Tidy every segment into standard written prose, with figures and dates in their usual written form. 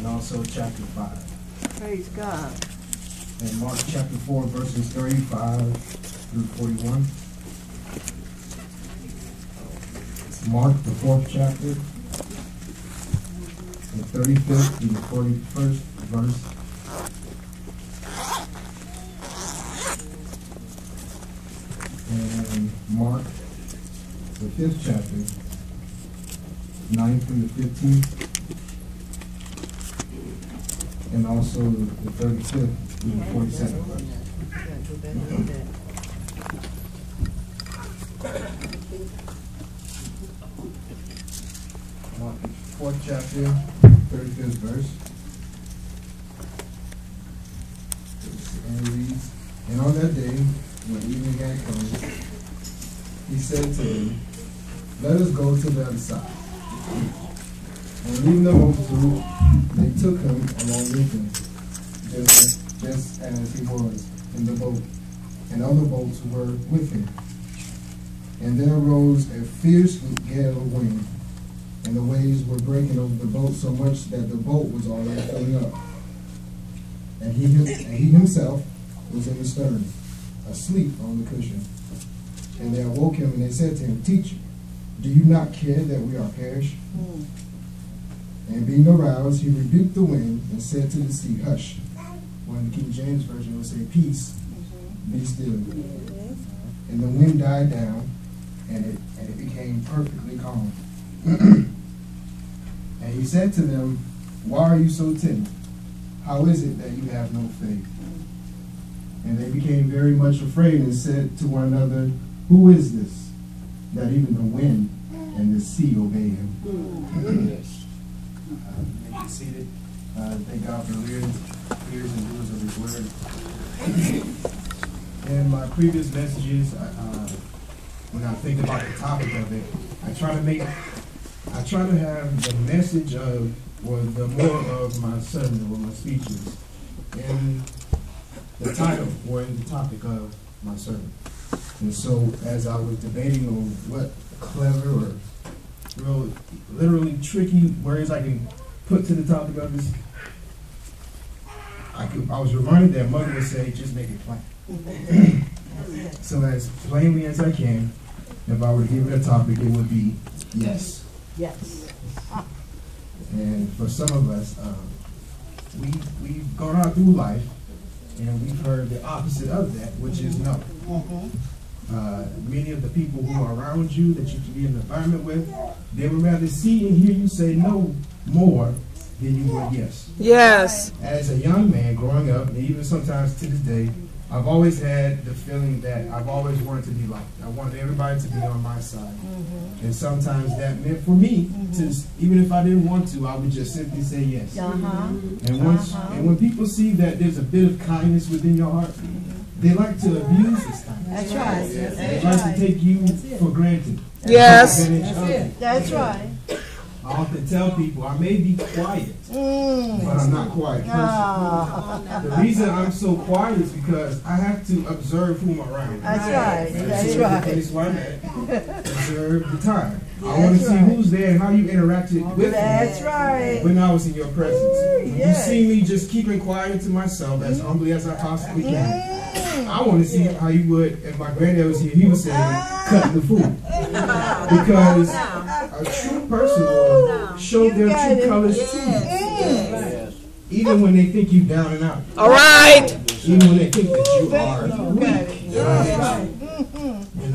and also chapter 5. Praise God. And Mark chapter 4, verses 35 through 41. Mark, the 4th chapter, the 35th through the 41st verse. And Mark, the 5th chapter, 9 through the 15th. And also the 35th through the 47th verse. Mark, 4th chapter, 35th verse. And it reads, "And on that day, when evening had come, he said to them, Let us go to the other side. And leaving the multitude, they took him along with them, just as he was in the boat, and other boats were with him. And there arose a fierce gale of wind, and the waves were breaking over the boat so much that the boat was already filling up. And he himself was in the stern, asleep on the cushion. And they awoke him, and they said to him, Teacher, do you not care that we are perished? And being aroused, he rebuked the wind and said to the sea, Hush. When the King James Version will say, Peace, be still. And the wind died down, and it became perfectly calm. And he said to them, Why are you so timid? How is it that you have no faith? And they became very much afraid and said to one another, Who is this, that even the wind and the sea obey him? Yes. May be seated. Thank God for the ears and doers of his word. In my previous messages, when I think about the topic of it, I try to have the message of, or the moral of my sermon or my speeches in the title or in the topic of my sermon. And so as I was debating on what clever or real, literally tricky words I can put to the topic of this, I was reminded that Mother would say, just make it plain. So as plainly as I can, if I were to give it a topic, it would be yes. Yes. And for some of us, we've gone out through life and we've heard the opposite of that, which is no. Many of the people who are around you that you can be in an environment with, they would rather see and hear you say no more than you would yes. Yes. As a young man growing up, and even sometimes to this day, I've always had the feeling that I've always wanted to be liked. I wanted everybody to be on my side. And sometimes that meant for me to, even if I didn't want to, I would just simply say yes. And when people see that there's a bit of kindness within your heart, they like to abuse this kindness. That's right. They like to take you for granted. Yes. That's right. I often tell people I may be quiet, but I'm not a quiet person. The reason I'm so quiet is because I have to observe who I'm around. That's right. That's right. That's why I'm at. Observe the time. I want to see who's there and how you interacted with me. That's right. When I was in your presence. When you see me just keeping quiet to myself as humbly as I possibly can, I want to see how you would, if my granddad was here, he would say, cut the food. Because a true person will show their true colors to you. Even when they think you down and out. All right. Even when they think that you are weak. And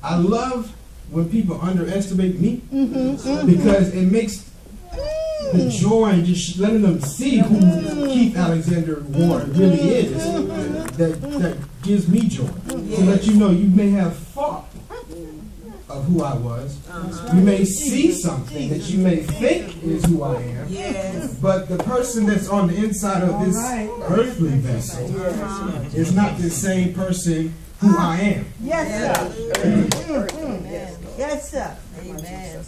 I love when people underestimate me because it makes the joy and just letting them see who Keith Alexander Ward really is that gives me joy. To let you know you may have thought of who I was. You may see something that you may think is who I am. But the person that's on the inside of this earthly vessel is not the same person who I am. Yes, sir. Yes, sir. Amen.